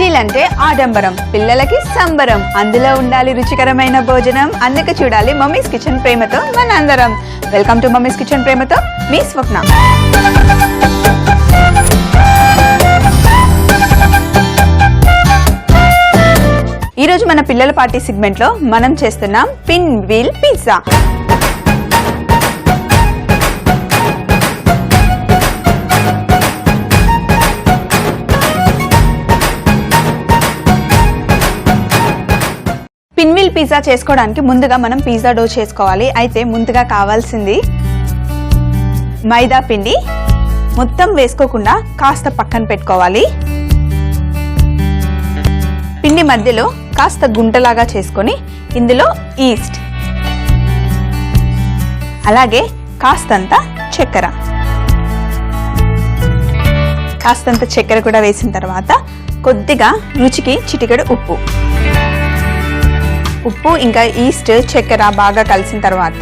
Meal అంటే ఆడంబరం, పిల్లలకి సంబరం, అందులో ఉండాలి రుచికరమైన భోజనం. అందుకే చూడాలి మమ్మీస్ కిచెన్ ప్రేమతో మనందరం. వెల్కమ్ టు మమ్మీస్ కిచెన్ ప్రేమతో మీ స్వప్న. ఈరోజు మన పిల్లల పార్టీ సెగ్మెంట్ లో మనం చేస్తున్నాం pin wheel pizza. Pin wheel pizza చేసుకోవడానికి ముందుగా మనం పిజ్జా డో చేసుకోవాలి. అయితే ముందుగా కావాల్సింది మైదా పిండి. మొత్తం వేసుకోకుండా కాస్త పక్కన పెట్టుకోవాలి. పిండి మధ్యలో కాస్త గుంటలాగా చేసుకొని ఇందులో ఈస్ట్, అలాగే కాస్తంత చక్కెర కూడా వేసిన తర్వాత కొద్దిగా రుచికి చిటికెడు ఉప్పు ఇంకా ఈస్ట్ చక్కెర బాగా కలిసిన తర్వాత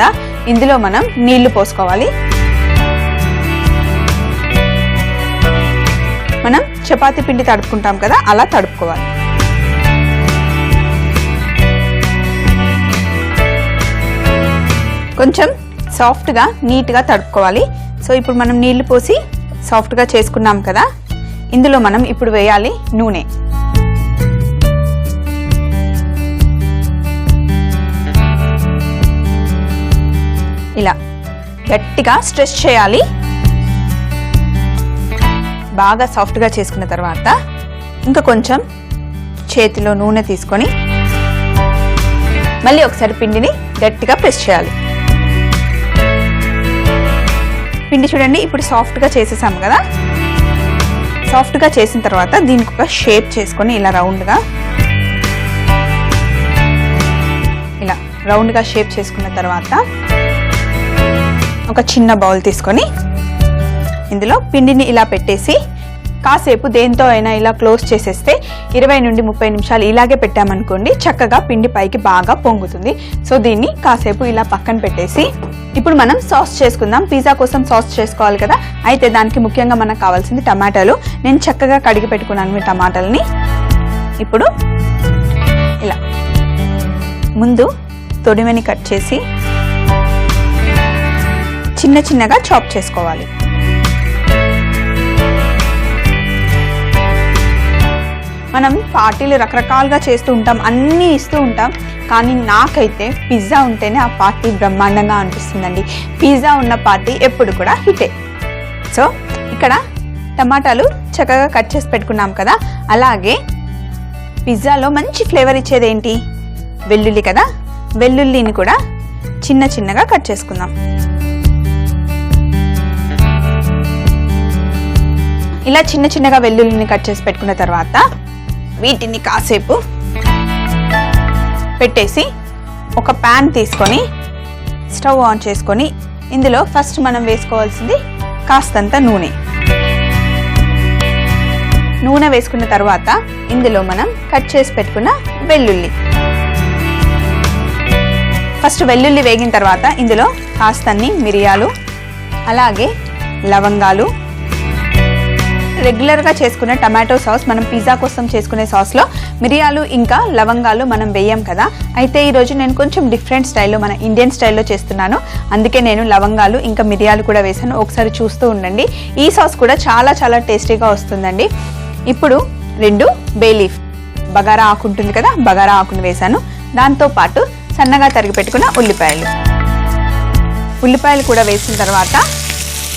ఇందులో మనం నీళ్లు పోసుకోవాలి. మనం చపాతీ పిండి తడుపుకుంటాం కదా, అలా తడుపుకోవాలి. కొంచెం సాఫ్ట్గా నీట్గా తడుపుకోవాలి. సో ఇప్పుడు మనం నీళ్లు పోసి సాఫ్ట్గా చేసుకున్నాం కదా, ఇందులో మనం ఇప్పుడు వేయాలి నూనె. ఇలా గట్టిగా స్ట్రెచ్ చేయాలి. బాగా సాఫ్ట్గా చేసుకున్న తర్వాత ఇంకా కొంచెం చేతిలో నూనె తీసుకొని మళ్ళీ ఒకసారి పిండిని గట్టిగా ప్రెస్ చేయాలి. పిండి చూడండి, ఇప్పుడు సాఫ్ట్గా చేసేసాం కదా. సాఫ్ట్గా చేసిన తర్వాత దీనికి ఒక షేప్ చేసుకొని ఇలా రౌండ్గా షేప్ చేసుకున్న తర్వాత ఒక చిన్న బౌల్ తీసుకొని ఇందులో పిండిని ఇలా పెట్టేసి కాసేపు దేంతో అయినా ఇలా క్లోజ్ చేసేస్తే 20 నుండి 30 నిమిషాలు ఇలాగే పెట్టామనుకోండి, చక్కగా పిండి పైకి బాగా పొంగుతుంది. సో దీన్ని కాసేపు ఇలా పక్కన పెట్టేసి ఇప్పుడు మనం సాస్ చేసుకుందాం. పిజ్జా కోసం సాస్ చేసుకోవాలి కదా, అయితే దానికి ముఖ్యంగా మనకు కావాల్సింది టమాటాలు. నేను చక్కగా కడిగి పెట్టుకున్నాను మీ టమాటాలని. ఇప్పుడు ఇలా ముందు తొడిమెని కట్ చేసి చిన్నగా చాప్ చేసుకోవాలి. మనం పార్టీలు రకరకాలుగా చేస్తూ ఉంటాం, అన్నీ ఇస్తూ ఉంటాం, కానీ నాకైతే పిజ్జా ఉంటేనే ఆ పార్టీ బ్రహ్మాండంగా అనిపిస్తుందండి. పిజ్జా ఉన్న పార్టీ ఎప్పుడు కూడా హిటే. సో ఇక్కడ టమాటాలు చక్కగా కట్ చేసి పెట్టుకున్నాం కదా, అలాగే పిజ్జాలో మంచి ఫ్లేవర్ ఇచ్చేది ఏంటి? వెల్లుల్లి కదా. వెల్లుల్లిని కూడా చిన్నగా కట్ చేసుకుందాం. ఇలా చిన్నగా వెల్లుల్లిని కట్ చేసి పెట్టుకున్న తర్వాత వీటిని కాసేపు పెట్టేసి ఒక ప్యాన్ తీసుకొని స్టవ్ ఆన్ చేసుకొని ఇందులో ఫస్ట్ మనం వేసుకోవాల్సింది కాస్తంత నూనె వేసుకున్న తర్వాత ఇందులో మనం కట్ చేసి పెట్టుకున్న వెల్లుల్లి. ఫస్ట్ వెల్లుల్లి వేగిన తర్వాత ఇందులో కాస్తన్ని మిరియాలు, అలాగే లవంగాలు. రెగ్యులర్గా చేసుకునే టమాటో సాస్, మనం పిజ్జా కోసం చేసుకునే సాస్లో మిరియాలు ఇంకా లవంగాలు మనం వేయం కదా. అయితే ఈరోజు నేను కొంచెం డిఫరెంట్ స్టైల్లో, మన ఇండియన్ స్టైల్లో చేస్తున్నాను. అందుకే నేను లవంగాలు ఇంకా మిరియాలు కూడా వేసాను. ఒకసారి చూస్తూ ఉండండి. ఈ సాస్ కూడా చాలా టేస్టీగా వస్తుందండి. ఇప్పుడు 2 బే లీఫ్, బగారా ఆకు ఉంటుంది కదా, బగారా ఆకును వేసాను. దాంతోపాటు సన్నగా తరిగి పెట్టుకున్న ఉల్లిపాయలు కూడా వేసిన తర్వాత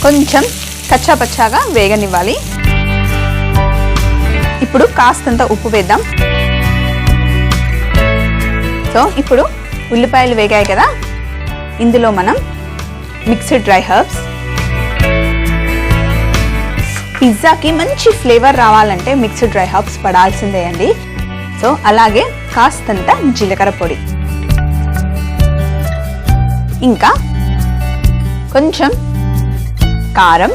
కొంచెం కచ్చాపచ్చాగా వేగనివ్వాలి. ఇప్పుడు కాస్తంత ఉప్పు వేద్దాం. సో ఇప్పుడు ఉల్లిపాయలు వేగాయి కదా, ఇందులో మనం మిక్స్డ్ డ్రై హర్బ్స్. పిజ్జాకి మంచి ఫ్లేవర్ రావాలంటే మిక్స్డ్ డ్రై హర్బ్స్ పడాల్సిందే అండి. సో అలాగే కాస్తంత జీలకర్ర పొడి, ఇంకా కొంచెం కారం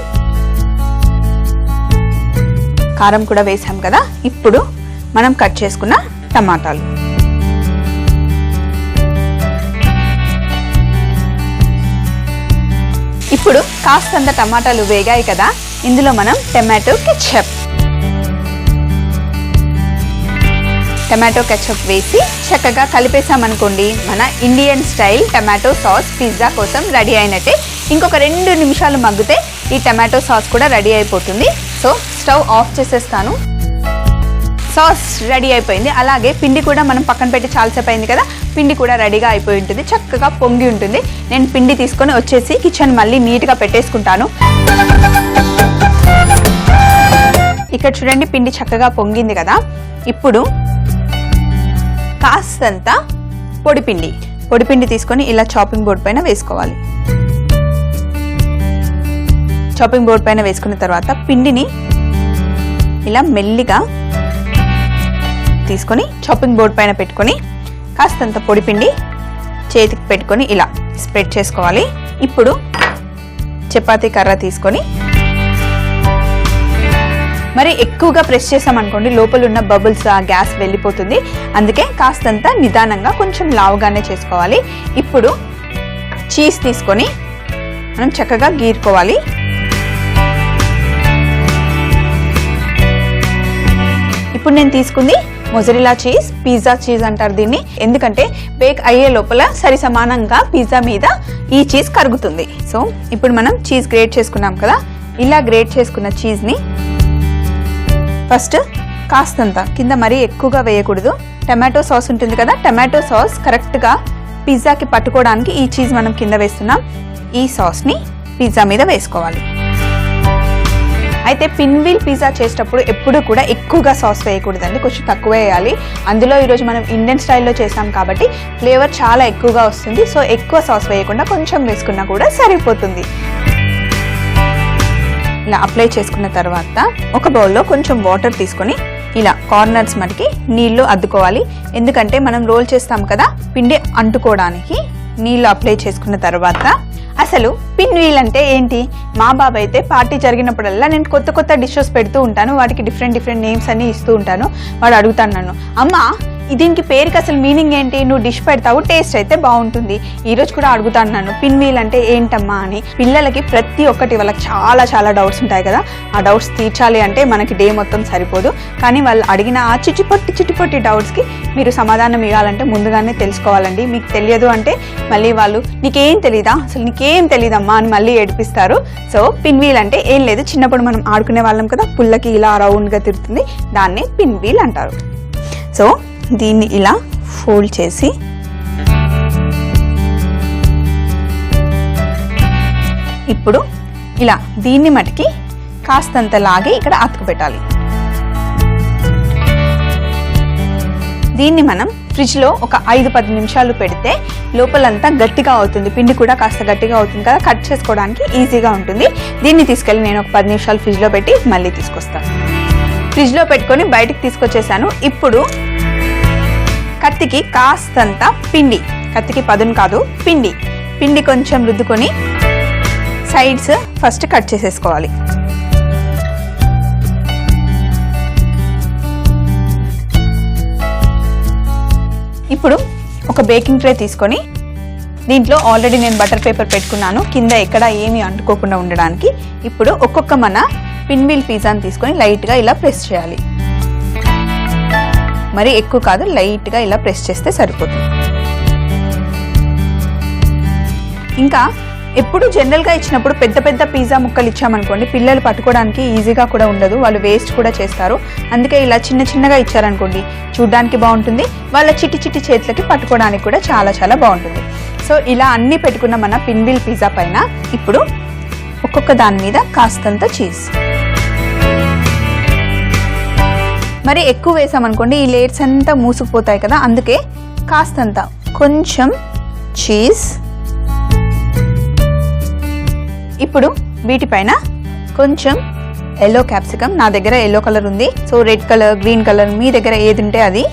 కూడా వేసాం కదా. ఇప్పుడు మనం కట్ చేసుకున్న టమాటాలు, ఇప్పుడు కాస్తంత టమాటాలు వేగాయి కదా, ఇందులో మనం టమాటో కెచప్, టమాటో కెచప్ వేసి చక్కగా కలిపేసామనుకోండి, మన Indian style tomato sauce pizza కోసం రెడీ అయినట్టే. ఇంకొక 2 నిమిషాలు మగ్గితే ఈ టమాటో సాస్ కూడా రెడీ అయిపోతుంది. సో స్టవ్ ఆఫ్ చేసేస్తాను. సాస్ రెడీ అయిపోయింది. అలాగే పిండి కూడా మనం పక్కన పెట్టి చాలాసేపు అయింది కదా, పిండి కూడా రెడీగా అయిపోయి ఉంటుంది, చక్కగా పొంగి ఉంటుంది. నేను పిండి తీసుకొని వచ్చేసి కిచెన్ మళ్ళీ నీట్గా పెట్టేసుకుంటాను. ఇక్కడ చూడండి, పిండి చక్కగా పొంగింది కదా. ఇప్పుడు కాస్తంత పొడిపిండి తీసుకొని ఇలా చాపింగ్ బోర్డ్ పైన వేసుకోవాలి. చాపింగ్ బోర్డ్ పైన వేసుకున్న తర్వాత పిండిని ఇలా మెల్లిగా తీసుకొని చాపింగ్ బోర్డ్ పైన పెట్టుకొని కాస్తంత పొడిపిండి చేతికి పెట్టుకొని ఇలా స్ప్రెడ్ చేసుకోవాలి. ఇప్పుడు చపాతీ కర్ర తీసుకొని మరి ఎక్కువగా ప్రెస్ చేసామనుకోండి, లోపల ఉన్న బబుల్స్ ఆ గ్యాస్ వెళ్ళిపోతుంది. అందుకే కాస్తంత నిదానంగా కొంచెం లావుగానే చేసుకోవాలి. ఇప్పుడు చీజ్ తీసుకొని మనం చక్కగా గీరుకోవాలి. ఇప్పుడు నేను తీసుకుంది మొజరెల్లా చీజ్, పిజ్జా చీజ్ అంటారు దీన్ని. ఎందుకంటే బేక్ అయ్యే లోపల సరి సమానంగా పిజ్జా మీద ఈ చీజ్ కరుగుతుంది. సో ఇప్పుడు మనం చీజ్ గ్రేట్ చేసుకున్నాం కదా, ఇలా గ్రేట్ చేసుకున్న చీజ్ని ఫస్ట్ కాస్తంత కింద మరీ ఎక్కువగా వేయకూడదు. టమాటో సాస్ ఉంటుంది కదా, టమాటో సాస్ కరెక్ట్గా పిజ్జాకి పట్టుకోవడానికి ఈ చీజ్ మనం కింద వేస్తున్నాం. ఈ సాస్ని పిజ్జా మీద వేసుకోవాలి. అయితే పిన్వీల్ పిజ్జా చేసేటప్పుడు ఎప్పుడు కూడా ఎక్కువగా సాస్ వేయకూడదండి, కొంచెం తక్కువ వేయాలి. అందులో ఈరోజు మనం ఇండియన్ స్టైల్లో చేసాం కాబట్టి ఫ్లేవర్ చాలా ఎక్కువగా వస్తుంది. సో ఎక్కువ సాస్ వేయకుండా కొంచెం వేసుకున్నా కూడా సరిపోతుంది. ఇలా అప్లై చేసుకున్న తర్వాత ఒక బౌల్లో కొంచెం వాటర్ తీసుకొని ఇలా కార్నర్స్ మనకి నీళ్లు అద్దుకోవాలి. ఎందుకంటే మనం రోల్ చేస్తాం కదా, పిండి అంటుకోవడానికి నీళ్లు అప్లై చేసుకున్న తర్వాత అసలు పిన్వీల్ అంటే ఏంటి? మా బాబు అయితే పార్టీ జరిగినప్పుడల్లా నేను కొత్త కొత్త డిషెస్ పెడుతూ ఉంటాను, వాటికి డిఫరెంట్ నేమ్స్ అన్ని ఇస్తూ ఉంటాను. వాడు అడుగుతాను నన్ను, అమ్మ దీనికి పేరుకి అసలు మీనింగ్ ఏంటి? నువ్వు డిష్ పెడతావు, టేస్ట్ అయితే బాగుంటుంది. ఈరోజు కూడా అడుగుతాను నన్ను, పిన్వీల్ అంటే ఏంటమ్మా అని. పిల్లలకి ప్రతి ఒక్కటి వాళ్ళకి చాలా డౌట్స్ ఉంటాయి కదా, ఆ డౌట్స్ తీర్చాలి అంటే మనకి డే మొత్తం సరిపోదు. కానీ వాళ్ళు అడిగిన ఆ చిట్టిపొట్టి డౌట్స్కి మీరు సమాధానం ఇవ్వాలంటే ముందుగానే తెలుసుకోవాలండి. మీకు తెలియదు అంటే మళ్ళీ వాళ్ళు నీకేం తెలీదా, అసలు నీకేం తెలీదమ్మా అని మళ్ళీ ఏడిపిస్తారు. సో పిన్వీల్ అంటే ఏం లేదు, చిన్నప్పుడు మనం ఆడుకునే వాళ్ళం కదా, పుల్లకి ఇలా రౌండ్గా తిరుగుతుంది, దాన్ని పిన్వీల్ అంటారు. సో దీన్ని ఇలా ఫోల్డ్ చేసి ఇప్పుడు ఇలా దీన్ని మటుకి కాస్తంత లాగి ఇక్కడ అతుకు పెట్టాలి. దీన్ని మనం ఫ్రిడ్జ్లో ఒక 5-10 నిమిషాలు పెడితే లోపలంతా గట్టిగా అవుతుంది, పిండి కూడా కాస్త గట్టిగా అవుతుంది కదా, కట్ చేసుకోవడానికి ఈజీగా ఉంటుంది. దీన్ని తీసుకెళ్ళి నేను ఒక 10 నిమిషాలు ఫ్రిడ్జ్లో పెట్టి మళ్ళీ తీసుకొస్తాను. ఫ్రిడ్జ్లో పెట్టుకొని బయటికి తీసుకొచ్చేసాను. ఇప్పుడు కత్తికి కాస్తంత పిండి, కత్తికి పదును కాదు, పిండి కొంచెం రుద్దుకొని సైడ్స్ ఫస్ట్ కట్ చేసేసుకోవాలి. ఇప్పుడు ఒక బేకింగ్ ట్రే తీసుకొని దీంట్లో ఆల్రెడీ నేను బటర్ పేపర్ పెట్టుకున్నాను, కింద ఎక్కడ ఏమీ అంటుకోకుండా ఉండడానికి. ఇప్పుడు ఒక్కొక్క మన పిన్వీల్ పిజ్జాని తీసుకొని లైట్గా ఇలా ప్రెస్ చేయాలి. మరి ఎక్కువ కాదు, లైట్గా ఇలా ప్రెస్ చేస్తే సరిపోతుంది. ఇంకా ఎప్పుడు జనరల్గా ఇచ్చినప్పుడు పెద్ద పిజ్జా ముక్కలు ఇచ్చామనుకోండి, పిల్లలు పట్టుకోవడానికి ఈజీగా కూడా ఉండదు, వాళ్ళు వేస్ట్ కూడా చేస్తారు. అందుకే ఇలా చిన్నగా ఇచ్చారనుకోండి, చూడ్డానికి బాగుంటుంది, వాళ్ళ చిట్టి చేతులకి పట్టుకోవడానికి కూడా చాలా బాగుంటుంది. సో ఇలా అన్నీ పెట్టుకున్న మన పిన్వీల్ పిజ్జా పైన ఇప్పుడు ఒక్కొక్క దాని మీద కాస్తంత చీజ్, మరి ఎక్కువ వేసామనుకోండి ఈ లేయర్స్ అంతా మూసుకుపోతాయి కదా, అందుకే కాస్తంత కొంచెం చీజ్. ఇప్పుడు వీటిపైన కొంచెం ఎల్లో క్యాప్సికమ్, నా దగ్గర ఎల్లో కలర్ ఉంది, so red colour, green colour మీ దగ్గర ఏది ఉంటే అది.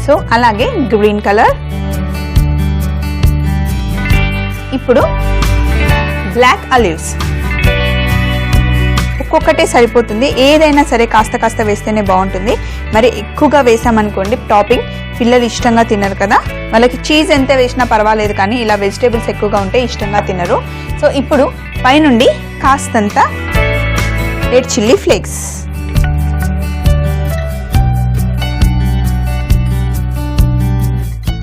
సో అలాగే గ్రీన్ కలర్. ఇప్పుడు బ్లాక్ ఆలివ్స్, ఒక్కొక్కటే సరిపోతుంది, ఏదైనా సరే కాస్త వేస్తేనే బాగుంటుంది. మరి ఎక్కువగా వేసామనుకోండి టాపింగ్, పిల్లలు ఇష్టంగా తినరు కదా, వాళ్ళకి చీజ్ ఎంత వేసినా పర్వాలేదు, కానీ ఇలా వెజిటేబుల్స్ ఎక్కువగా ఉంటే ఇష్టంగా తినరు. సో ఇప్పుడు పైనుండి కాస్తంత రెడ్ చిల్లీ ఫ్లేక్స్,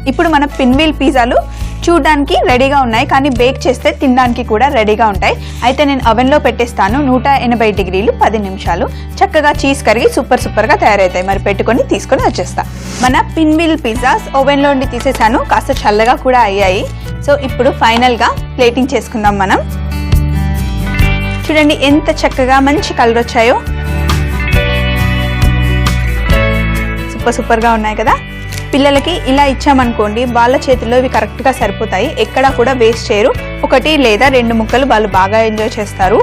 ఇప్పుడు మన పిన్వీల్ పిజ్జాలు చూడడానికి రెడీగా ఉన్నాయి, కానీ బేక్ చేస్తే తినడానికి కూడా రెడీగా ఉంటాయి. అయితే నేను అవెన్లో పెట్టేస్తాను 180 డిగ్రీలు 10 నిమిషాలు. చక్కగా చీజ్ కరిగి సూపర్గా తయారవుతాయి. మరి పెట్టుకొని తీసుకొని వచ్చేస్తా. మన పిన్వీల్ పిజ్జాస్ ఓవెన్లో ఉండి తీసేసాను, కాస్త చల్లగా కూడా అయ్యాయి. సో ఇప్పుడు ఫైనల్గా ప్లేటింగ్ చేసుకుందాం మనం. చూడండి ఎంత చక్కగా మంచి కలర్ వచ్చాయో, సూపర్గా ఉన్నాయి కదా. పిల్లలకి ఇలా ఇచ్చామనుకోండి, వాళ్ళ చేతిలో ఇవి కరెక్ట్గా సరిపోతాయి, ఎక్కడా కూడా వేస్ట్ చేయరు. 1 లేదా 2 ముక్కలు వాళ్ళు బాగా ఎంజాయ్ చేస్తారు.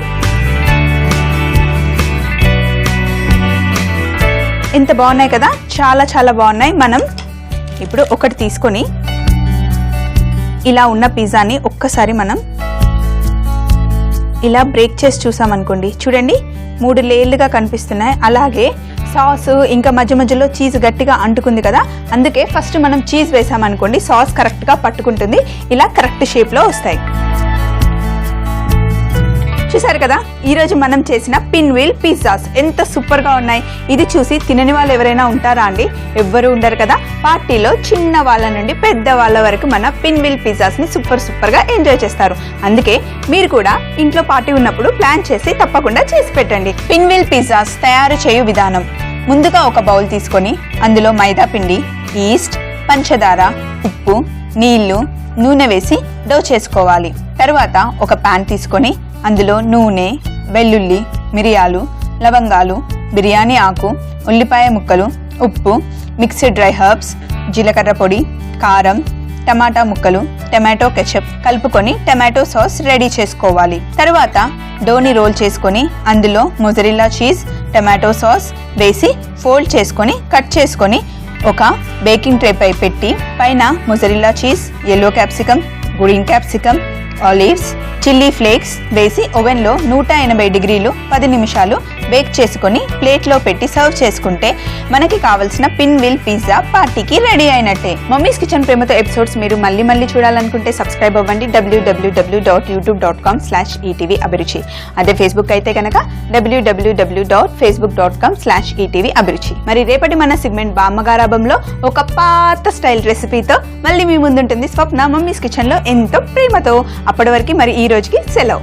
ఎంత బాగున్నాయి కదా, చాలా బాగున్నాయి. మనం ఇప్పుడు ఒకటి తీసుకొని ఇలా ఉన్న పిజ్జాని ఒక్కసారి మనం ఇలా బ్రేక్ చేసి చూసామనుకోండి, చూడండి 3 లేయర్లుగా కనిపిస్తున్నాయి. అలాగే సాస్ ఇంకా మధ్యలో చీజ్ గట్టిగా అంటుకుంది కదా, అందుకే ఫస్ట్ మనం చీజ్ వేసామనుకోండి సాస్ కరెక్ట్గా పట్టుకుంటుంది, ఇలా కరెక్ట్ షేప్లో వస్తాయి. చూసారు కదా, ఈరోజు మనం చేసిన పిన్వీల్ పిజ్జాస్ ఎంత సూపర్గా ఉన్నాయి. ఇది చూసి తినని వాళ్ళు ఎవరైనా ఉంటారా అండి? ఎవ్వరూ ఉండరు కదా. పార్టీలో చిన్న వాళ్ళ నుండి పెద్ద వాళ్ళ వరకు మన పిన్వీల్ పిజ్జాస్ని సూపర్గా ఎంజాయ్ చేస్తారు. అందుకే మీరు కూడా ఇంట్లో పార్టీ ఉన్నప్పుడు ప్లాన్ చేసి తప్పకుండా చేసి పెట్టండి. పిన్వీల్ పిజ్జాస్ తయారు చేయు విధానం: ముందుగా ఒక బౌల్ తీసుకొని అందులో మైదా పిండి, ఈస్ట్, పంచదార, ఉప్పు, నీళ్లు, నూనె వేసి డో చేసుకోవాలి. తర్వాత ఒక ప్యాన్ తీసుకొని అందులో నూనె, వెల్లుల్లి, మిరియాలు, లవంగాలు, బిర్యానీ ఆకు, ఉల్లిపాయ ముక్కలు, ఉప్పు, మిక్స్డ్ డ్రై హర్బ్స్, జీలకర్ర పొడి, కారం, టమాటా ముక్కలు, టమాటో కెచప్ కలుపుకొని టమాటో సాస్ రెడీ చేసుకోవాలి. తర్వాత డోని రోల్ చేసుకొని అందులో మొజరెల్లా చీజ్, టమాటో సాస్ వేసి ఫోల్డ్ చేసుకొని కట్ చేసుకొని ఒక బేకింగ్ ట్రే పై పెట్టి పైన mozzarella cheese, yellow capsicum, green capsicum, olives, chilli flakes వేసి ఓవెన్లో 180 డిగ్రీలు 10 నిమిషాలు బేక్ చేసుకొని ప్లేట్లో పెట్టి సర్వ్ చేసుకుంటే మనకి కావాల్సిన పిన్వీల్ పిజ్జా పార్టీకి రెడీ అయినట్టే. మమ్మీస్ కిచెన్ ప్రేమతో ఎపిసోడ్స్ మీరు మళ్ళీ చూడాలనుకుంటే సబ్స్క్రైబ్ అవ్వండి www.youtube.com/etv అభిరుచి. అదే ఫేస్బుక్ అయితే కనుక www.facebook.com/etv అభిరుచి. మరి రేపటి మన సెగ్మెంట్ బామ్మగారాబంలో ఒక పాత స్టైల్ రెసిపీతో మళ్ళీ మీ ముందుంటుంది స్వప్న మమ్మీస్ కిచెన్ లో ఎంతో ప్రేమతో. అప్పటి వరకు మరి ఈ రోజుకి సెలవు.